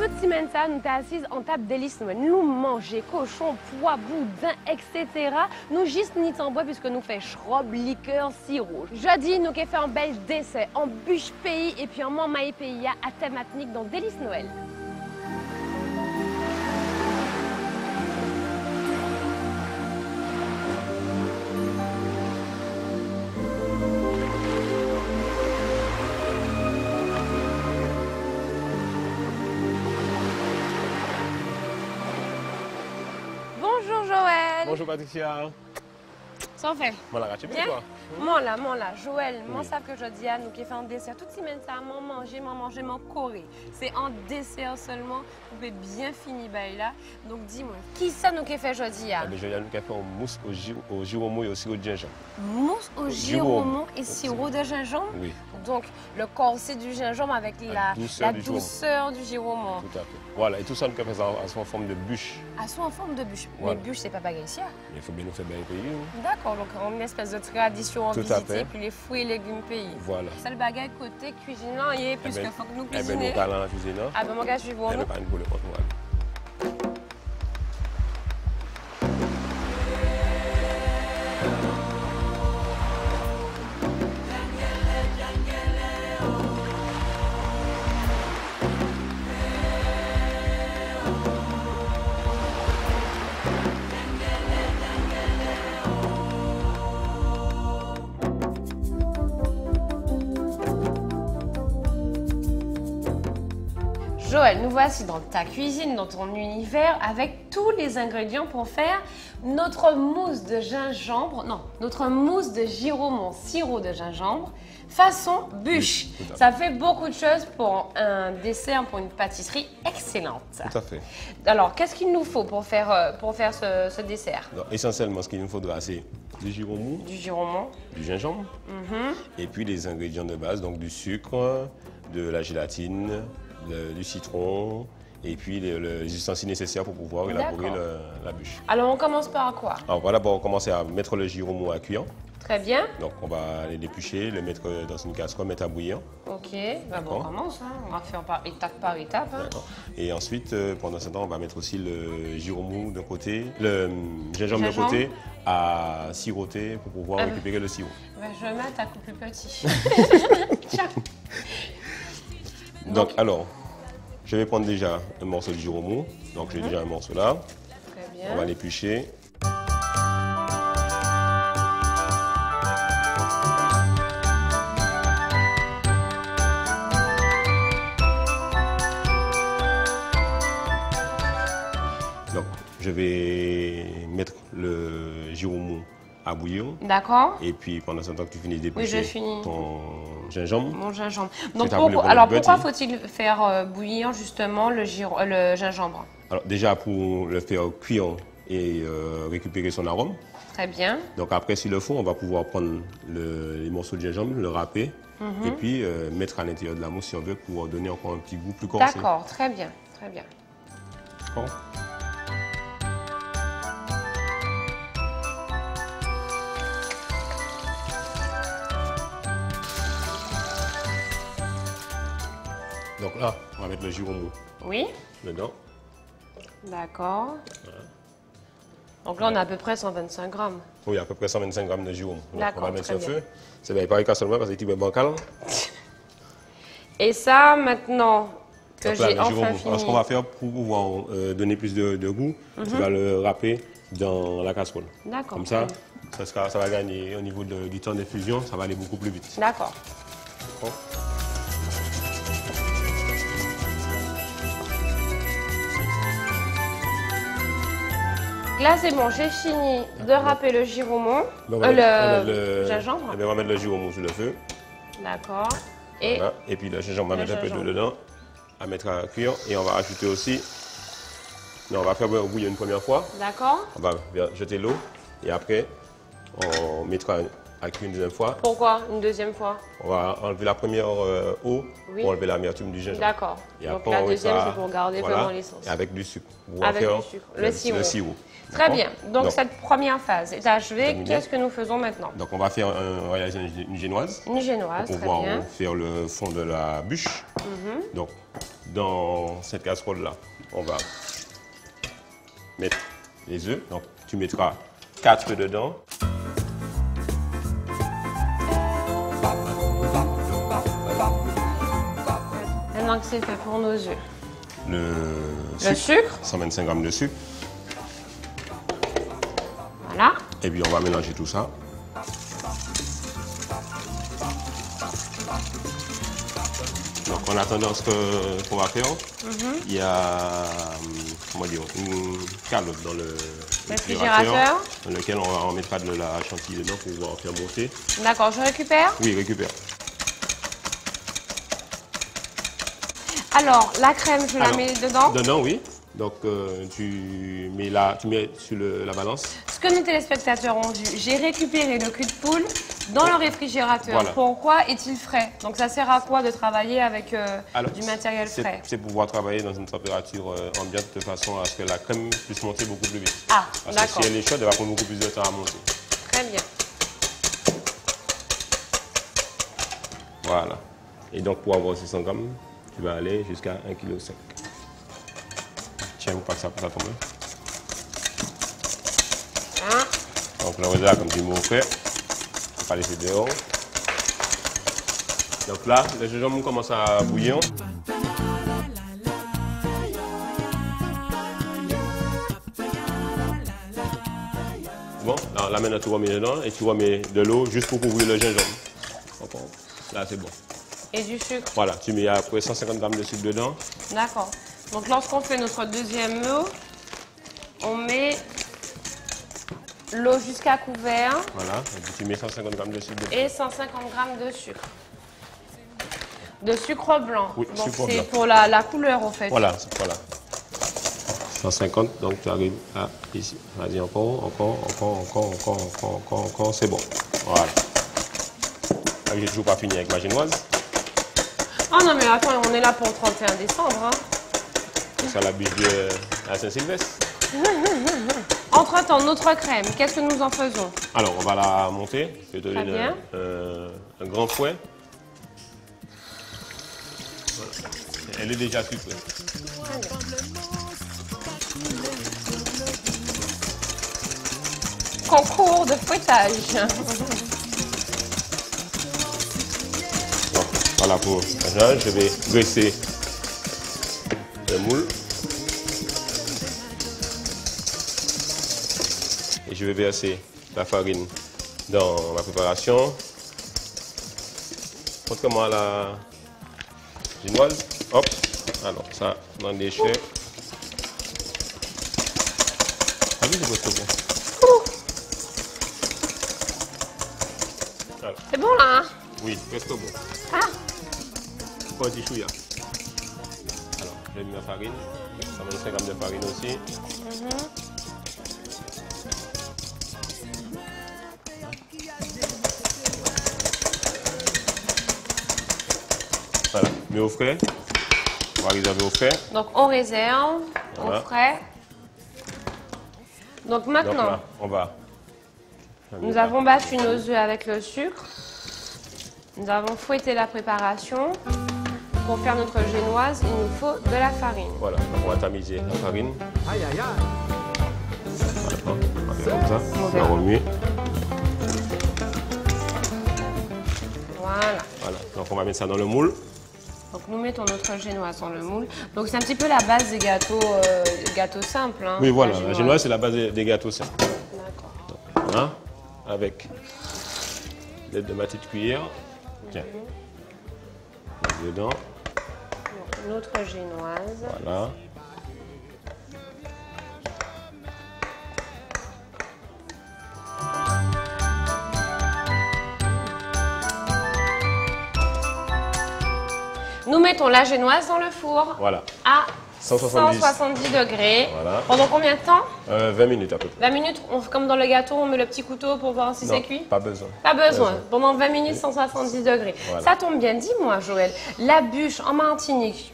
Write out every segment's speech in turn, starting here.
toute semaine, ça, nous sommes assises en table délice. Nous mangeons cochon, pois, boudin, etc. Nous juste ni en bois puisque nous faisons schrob, liqueur, sirop. Jeudi, nous avons fait un bel dessert en bûche pays et puis en mamaï pays à thématique dans Délice Noël. Bonjour Joël. Bonjour Patricia. Ça fait. Voilà, tu es bien toi? Moi là, Joël, moi savent que je dis à nous qui fait un dessert toute semaine ça, manger, coré. C'est un dessert seulement, vous pouvez bien finir là. Donc dis-moi, qui ça nous qui fait jeudi à? Je vais nous faire un mousse au giromont et au sirop de gingembre. Mousse au giromont et sirop de gingembre? Oui. Donc le corset du gingembre avec la douceur du giromont. Tout à fait. Voilà, et tout ça nous fait ça en forme de bûche. En forme de bûche. Voilà. Mais bûche, c'est pas baguette ici. Il faut bien nous faire bien pays. D'accord, donc on a une espèce de tradition en Tout à visiter, fait. puis les fruits et légumes pays. Voilà. C'est le bagage côté cuisinant, puisqu'il faut que nous cuisinions. nous parlons en cuisine. Ah ben mon gars, je suis bon. Pas une boule de porte. Joël, nous voici dans ta cuisine, dans ton univers, avec tous les ingrédients pour faire notre mousse de gingembre, non, notre mousse de giromont, sirop de gingembre, façon bûche. Oui, ça fait beaucoup de choses pour un dessert, pour une pâtisserie excellente. Tout à fait. Alors, qu'est-ce qu'il nous faut pour faire ce dessert? Donc, essentiellement, ce qu'il nous faudra, c'est du giromont, du gingembre, et puis les ingrédients de base, donc du sucre, de la gélatine, du citron et puis les ustensiles nécessaires pour pouvoir élaborer la bûche. Alors on commence par quoi? Alors voilà, on va commencer à mettre le giromont à cuire. Très bien. Donc on va l'éplucher, le mettre dans une casserole, mettre à bouillir. Ok, ben bon, on commence, hein. On va faire étape par étape. Hein. Et ensuite, pendant ce temps, on va mettre aussi le giromont d'un côté, le gingembre d'un côté à siroter pour pouvoir récupérer le sirop. Ben, je vais mettre un coup plus petit. Donc alors, je vais prendre déjà un morceau de giromont. Donc j'ai déjà un morceau là. Très bien. On va l'éplucher. Donc je vais mettre le giromont à bouillir. D'accord. Et puis pendant ce temps que tu finis d'éplucher ton gingembre. Mon gingembre. Donc pourquoi faut-il faire bouillir justement le gingembre? Alors déjà pour le faire cuire et récupérer son arôme. Très bien. Donc après s'il le faut, on va pouvoir prendre les morceaux de gingembre, le râper et puis mettre à l'intérieur de la mousse si on veut pour donner encore un petit goût plus corsé. D'accord, très bien, très bien. D'accord. Donc là, on va mettre le giromont dedans. D'accord. Voilà. Donc là, on a à peu près 125 grammes. Oui, à peu près 125 grammes de giromont. Donc on va mettre sur le feu. C'est bien, pas seulement parce que c'est bancal. Et ça, maintenant que j'ai enfin fini... Alors, ce qu'on va faire pour pouvoir donner plus de goût, tu vas le râper dans la casserole. D'accord. Comme ça, ça va gagner au niveau du temps d'infusion, ça va aller beaucoup plus vite. D'accord. Là, c'est bon, j'ai fini de râper le giromont, le gingembre. On va mettre le giromont sur le feu. D'accord. Voilà. Et puis le gingembre, on va mettre un peu d'eau dedans, à mettre à cuire. Et on va ajouter aussi, on va faire bouillir une première fois. D'accord. On va jeter l'eau et après, on mettra à cuire une deuxième fois. Pourquoi une deuxième fois? On va enlever la première eau pour enlever l'amertume du gingembre. D'accord. Donc la deuxième, c'est pour garder vraiment l'essence. Et avec du sucre. Avec du sucre, le sirop. Très bien. Donc cette première phase est achevée. Qu'est-ce que nous faisons maintenant? Donc on va faire réaliser une génoise. Une génoise, pour pouvoir faire le fond de la bûche. Donc dans cette casserole-là, on va mettre les œufs. Donc tu mettras 4 dedans. Maintenant que c'est fait pour nos œufs. Le sucre. 125 g de sucre. Voilà. Et puis on va mélanger tout ça. Donc en attendant ce qu'on va faire, il y a une calotte dans le réfrigérateur dans lequel on mettra de la chantilly dedans pour pouvoir faire monter. D'accord, je récupère? Oui, récupère. Alors, la crème, je la mets dedans? Dedans, oui. Donc, tu mets sur la balance. Ce que nos téléspectateurs ont vu, j'ai récupéré le cul de poule dans le réfrigérateur. Voilà. Pourquoi est-il frais? Donc, ça sert à quoi de travailler avec du matériel frais? C'est pouvoir travailler dans une température ambiante de façon à ce que la crème puisse monter beaucoup plus vite. Ah, d'accord. Parce que si elle est chaude, elle va prendre beaucoup plus de temps à monter. Très bien. Voilà. Et donc, pour avoir 600 grammes, tu vas aller jusqu'à 1,5 kg. Tiens, pas que ça peut tomber. Donc, le résultat, comme tu m'as fait, on va pas laisser dehors. Donc là, le gingembre commence à bouillir. Bon, là maintenant tu remets dedans et tu remets de l'eau juste pour couvrir le gingembre. Là, c'est bon. Et du sucre? Voilà, tu mets à peu près 150 g de sucre dedans. D'accord. Donc lorsqu'on fait notre deuxième eau, on met l'eau jusqu'à couvert. Voilà, et puis tu mets 150 g de sucre dedans. Et 150 g de sucre. De sucre blanc. Oui, donc sucre blanc. c'est pour la couleur au fait. Voilà, 150, donc tu arrives à ici. Vas-y, encore, c'est bon. Voilà. Là, j'ai toujours pas fini avec ma génoise. Ah non, mais attends, on est là pour le 31 décembre. Hein. C'est ça la bûche à Saint-Sylvestre. Entre-temps, notre crème, qu'est-ce que nous en faisons? Alors, on va la monter. Je vais te donner un grand fouet. Voilà. Elle est déjà sucrée. Concours de fouettage. Donc, voilà pour ça. Je vais graisser le moule. Et je vais verser la farine dans ma préparation. Montre-moi la génoise. Hop. Alors, ça, dans le déchet. Ah oui, c'est presque bon. C'est bon là, hein? Oui, presque bon. Ah! Pas un petit chouïa. Alors, j'ai mis ma farine. 125 g de farine aussi. Voilà, mets au frais. On va réserver au frais. Donc on réserve au frais. Donc maintenant, donc là, on va. Nous avons battu nos œufs avec le sucre. Nous avons fouetté la préparation. Pour faire notre génoise, il nous faut de la farine. Voilà, donc on va tamiser la farine. Aïe, aïe, aïe. Voilà, on va faire comme ça. On va remuer. Voilà. Voilà, donc on va mettre ça dans le moule. Donc nous mettons notre génoise dans le moule. Donc c'est un petit peu la base des gâteaux, simples. Hein, Oui, voilà, la génoise c'est la base des gâteaux simples. D'accord. Voilà, avec l'aide de ma petite cuillère. Tiens. Dedans. Donc, notre génoise. Voilà. Nous mettons la génoise dans le four. Voilà. À 170. 170 degrés. Voilà. Pendant combien de temps? 20 minutes à peu près. 20 minutes, comme dans le gâteau, on met le petit couteau pour voir si c'est cuit? Pas besoin. Pas besoin. Pendant 20 minutes, 170 degrés. Voilà. Ça tombe bien. Dis-moi, Joël, la bûche en Martinique,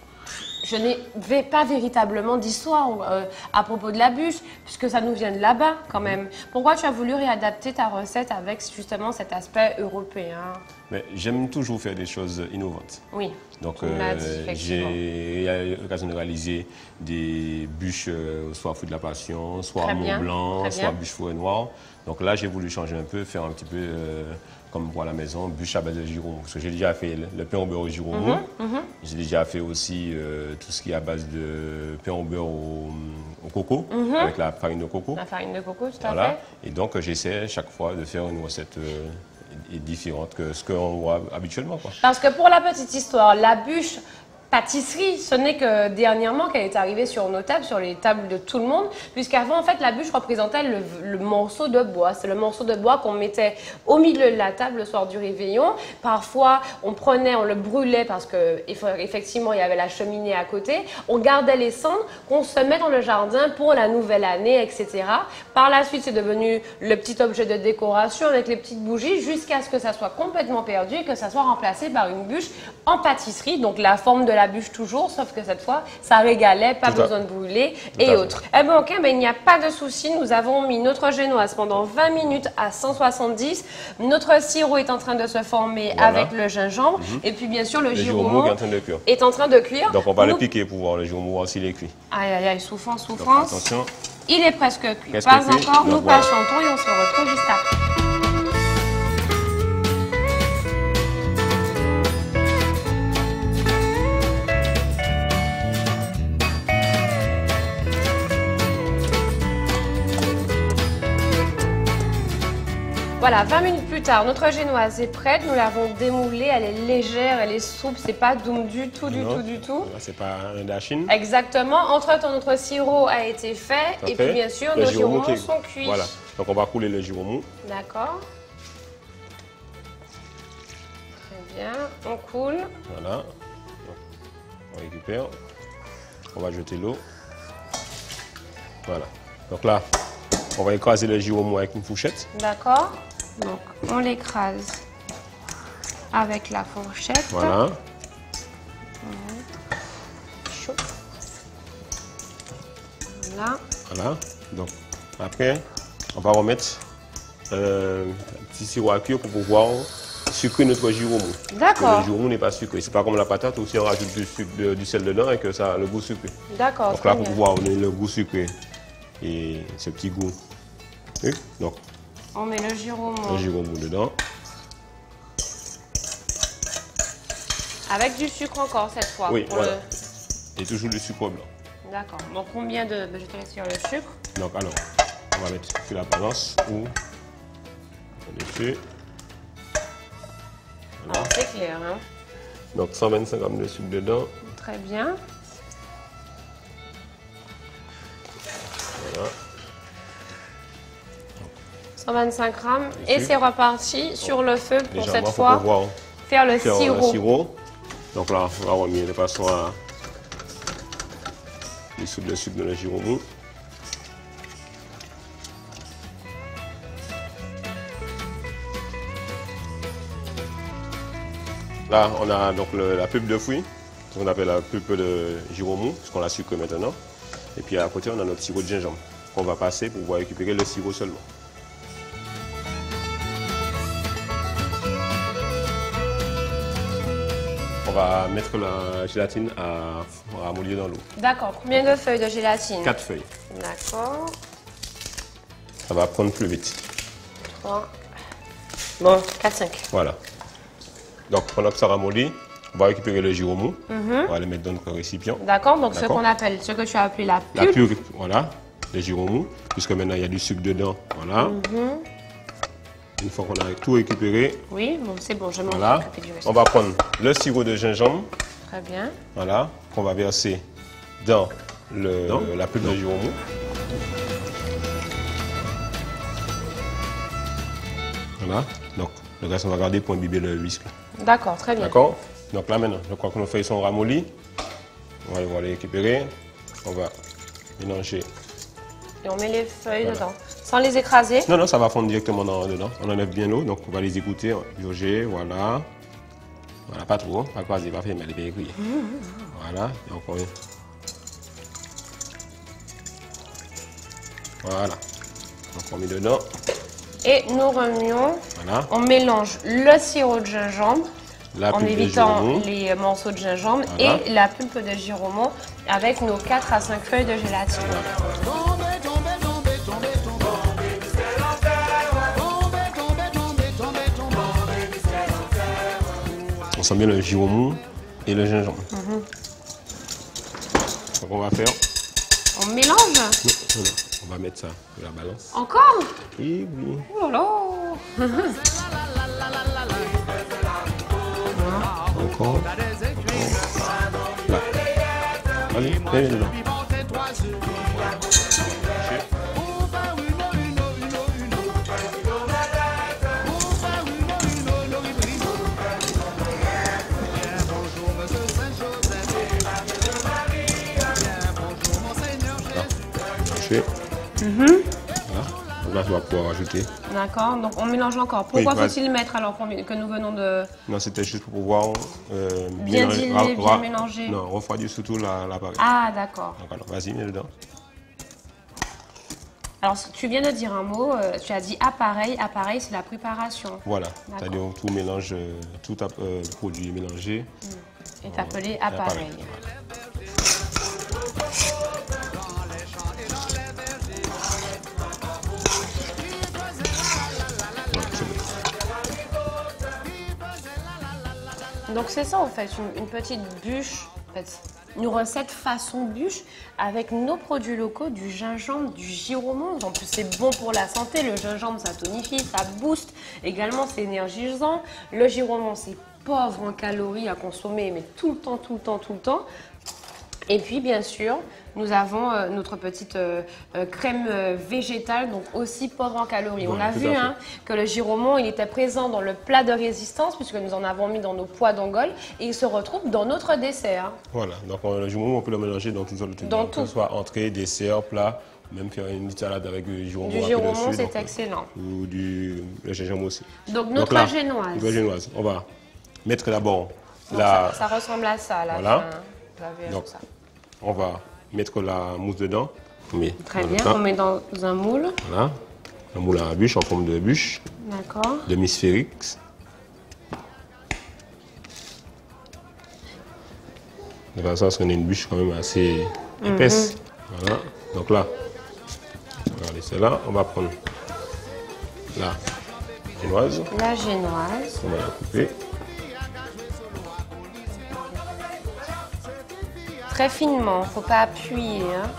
je n'ai pas véritablement d'histoire à propos de la bûche, puisque ça nous vient de là-bas quand même. Pourquoi tu as voulu réadapter ta recette avec justement cet aspect européen? Mais j'aime toujours faire des choses innovantes. Oui. Donc tu me l'as dit, effectivement. j'ai eu l'occasion de réaliser des bûches soit fruits de la passion, soit Très mont bien, blanc, très soit bien. bûche forêt noire. Donc là j'ai voulu changer un peu, faire un petit peu comme pour la maison, bûche à base de giron. Parce que j'ai déjà fait le pain au beurre au giron mou. J'ai déjà fait aussi tout ce qui est à base de pain au beurre au coco, avec la farine de coco. La farine de coco, tout à Voilà. fait. Et donc j'essaie chaque fois de faire une recette différente que ce qu'on voit habituellement, quoi. Parce que pour la petite histoire, la bûche pâtisserie, ce n'est que dernièrement qu'elle est arrivée sur nos tables, sur les tables de tout le monde, puisqu'avant, en fait, la bûche représentait le morceau de bois. C'est le morceau de bois qu'on mettait au milieu de la table le soir du réveillon. Parfois, on le brûlait parce que effectivement, il y avait la cheminée à côté. On gardait les cendres qu'on se met dans le jardin pour la nouvelle année, etc. Par la suite, c'est devenu le petit objet de décoration avec les petites bougies jusqu'à ce que ça soit complètement perdu et que ça soit remplacé par une bûche en pâtisserie. Donc, la forme de la bûche toujours, sauf que cette fois, ça régalait, pas besoin de brûler et autres. Eh bien, ok, il n'y a pas de souci. Nous avons mis notre génoise pendant 20 minutes à 170. Notre sirop est en train de se former avec le gingembre. Et puis, bien sûr, le giromo est en train de cuire. Donc, on va le piquer pour voir le giromo s'il est cuit. Aïe, aïe, aïe, souffrance, Donc, souffrance. attention. Il est presque cuit. Presque Pas cuit. encore, nous Donc, voilà. patientons et on se retrouve juste après. Voilà, 20 minutes plus tard, notre génoise est prête. Nous l'avons démoulée, elle est légère, elle est souple, c'est pas doux du tout, du tout. C'est pas un dachine. Exactement. Entre-temps, notre sirop a été fait et puis bien sûr, nos giromous sont cuits. Voilà. Donc on va couler le giromou. D'accord. Très bien, on coule. Voilà. Donc, on récupère. On va jeter l'eau. Voilà. Donc là, on va écraser le giromou avec une fourchette. D'accord. Donc, on l'écrase avec la fourchette. Voilà. Chaud. Voilà. Voilà. Donc après, on va remettre un petit sirop à cuire pour pouvoir sucrer notre giromou. D'accord. Le giromou n'est pas sucré. C'est pas comme la patate où si on rajoute du sel dedans et que ça a le goût sucré. D'accord. Donc là, pour pouvoir donner le goût sucré et ce petit goût. Donc, on met le giromou dedans. Avec du sucre encore cette fois. Oui, voilà. Et toujours du sucre blanc. D'accord. Donc combien de... Je te laisse sur le sucre. Donc alors, on va mettre sur la balance ou dessus. Voilà. C'est clair, hein? Donc 125 g de sucre dedans. Très bien. Voilà. 125 grammes et c'est reparti sur le feu pour cette fois faire le sirop. Donc là, on va remettre de façon à dissoudre le sucre dans le giromou. Là, on a donc la pulpe de fruits, ce qu'on appelle la pulpe de giromou, parce qu'on la sucre maintenant. Et puis à côté, on a notre sirop de gingembre qu'on va passer pour pouvoir récupérer le sirop seulement. On va mettre la gélatine à ramollir dans l'eau. D'accord. Combien de feuilles de gélatine? 4 feuilles. D'accord. Ça va prendre plus vite. 3. Bon, 4, 5. Voilà. Donc pendant que ça ramollit, on va récupérer le giromou. On va le mettre dans notre récipient. D'accord. Donc ce qu'on appelle, ce que tu as appelé la pulpe. La pulpe, voilà. Le giromou. Puisque maintenant il y a du sucre dedans. Voilà. Une fois qu'on a tout récupéré, oui, bon, c'est bon, je m'en voilà, occupe du reste. on va prendre le sirop de gingembre, très bien, voilà, qu'on va verser dans la pulpe de giromou. Voilà, donc le reste on va garder pour imbiber le whisky. D'accord, très bien. D'accord. Donc là maintenant, je crois que nos feuilles sont ramollies. On va les récupérer. On va mélanger. Et on met les feuilles dedans, sans les écraser. Non, non, ça va fondre directement dedans. On enlève bien l'eau, donc on va les égoutter, purger, voilà. Voilà, pas trop, pas croiser, pas faire, mais les péris. Voilà, et encore une. Voilà. Donc on met dedans. Et nous remuons. Voilà. On mélange le sirop de gingembre La en pulpe de évitant giromont. les morceaux de gingembre Voilà. et la pulpe de giromont avec nos 4 à 5 feuilles de gélatine. On sent bien le giromont et le gingembre. Donc on va faire. On mélange. Non, non, on va mettre ça sur la balance. Encore? Et oui. Oh là là. Encore. Là. Allez, mets dedans. Voilà. Là, tu vas pouvoir rajouter. D'accord, donc on mélange encore. Pourquoi Oui, faut-il mettre alors que nous venons de Non, c'était juste pour pouvoir bien diluer, bien mélanger? Non, refroidir surtout l'appareil. Ah, d'accord. Donc, alors, vas-y, mets dedans. Alors, tu viens de dire un mot, tu as dit appareil. Appareil, c'est la préparation. Voilà, D'accord. c'est-à-dire tout mélange, tout produit mélangé. Est appelé appareil. Voilà, c'est bon. Donc c'est ça en fait, une petite bûche, en fait, une recette façon bûche avec nos produits locaux, du gingembre, du giromont. En plus c'est bon pour la santé, le gingembre ça tonifie, ça booste, également c'est énergisant. Le giromont c'est pauvre en calories à consommer, mais tout le temps, tout le temps, tout le temps. Et puis bien sûr, nous avons notre petite crème végétale, donc aussi pauvre en calories. Voilà, on a tout vu à fait. que le giromont, il était présent dans le plat de résistance, puisque nous en avons mis dans nos pois d'Angole, et il se retrouve dans notre dessert. Voilà, donc le giromont, on peut le mélanger dans tout. Dans Que tout. ce soit entrée, dessert, plat, même faire une petite salade avec du giromont. Du un peu giromont, dessus, c'est donc, excellent. Ou le gingembre aussi. Donc notre là, génoise. notre génoise, on va mettre d'abord Donc, la... ça ressemble à ça, là. Voilà. Vous avez Donc, ça. on va mettre la mousse dedans. On met Très dans le bien, tas. on met dans un moule. Voilà, un moule à bûche en forme de bûche, D'accord. demi-sphérique. De toute façon, on a une bûche quand même assez épaisse. Voilà, donc là, on va laisser là. On va prendre la génoise. La génoise. On va la couper. Très finement, faut pas appuyer. Hein.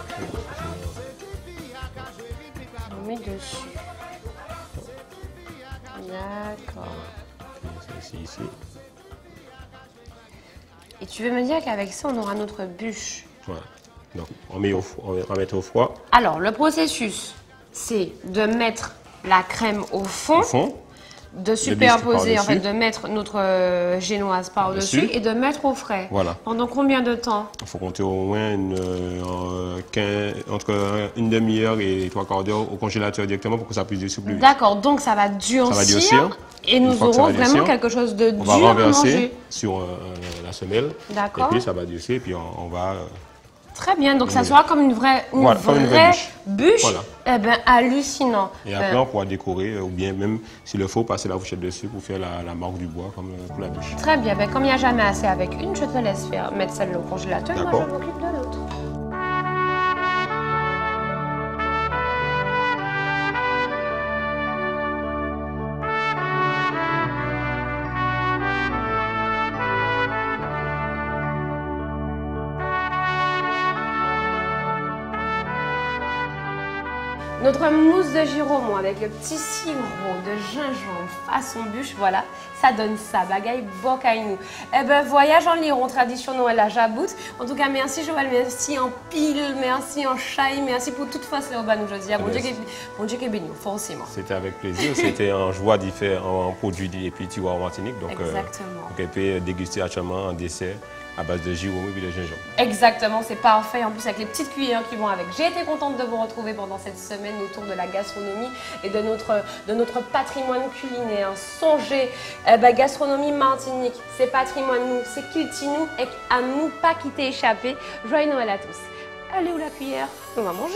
On met dessus. D'accord. Celle-ci ici. Et tu veux me dire qu'avec ça, on aura notre bûche. Voilà. Donc, on va mettre au froid. Alors, le processus, c'est de mettre la crème au fond, Au fond. de superposer, en fait, par-dessus. de mettre notre génoise par-dessus Par-dessus. et de mettre au frais. Voilà. Pendant combien de temps? Il faut compter au moins entre une demi-heure et 3/4 d'heure au congélateur directement pour que ça puisse durcir plus vite. D'accord, donc ça va durcir, Ça va durcir. et Une nous fois que ça aurons va vraiment durcir, quelque chose de On va dur à renverser manger. sur la semelle. D'accord. Et puis ça va durcir et puis on va... Très bien, donc ça sera comme une vraie, Voilà, comme une vraie bûche. Voilà. Eh bien, hallucinant. Et après, on pourra décorer, ou bien même, s'il le faut, passer la fourchette dessus pour faire la marque du bois, comme pour la bûche. Très bien, ben, comme il n'y a jamais assez avec une, je te laisse mettre celle au congélateur, moi D'accord. je m'occupe de l'autre. Notre mousse de giromont avec le petit sirop de gingembre façon bûche, voilà, ça donne ça, bagaille bocaille-nous. Eh ben, voyage en liron, tradition Noël à Jabout. En tout cas, merci Joël, merci en pile, merci en chai, merci pour toute façon les Obanou Josia. Bon Dieu qui béni, forcément. C'était avec plaisir, c'était en joie d'y faire un produit et puis tu vois en Martinique. Donc, exactement. On peut déguster actuellement un dessert à base de giromont et de gingembre. Exactement, c'est parfait. En plus, avec les petites cuillères qui vont avec. J'ai été contente de vous retrouver pendant cette semaine autour de la gastronomie et de notre patrimoine culinaire. Songez, gastronomie Martinique, c'est patrimoine nous, c'est culti nous et à nous pas quitter échapper. Joyeux Noël à tous. Allez où la cuillère? On va manger.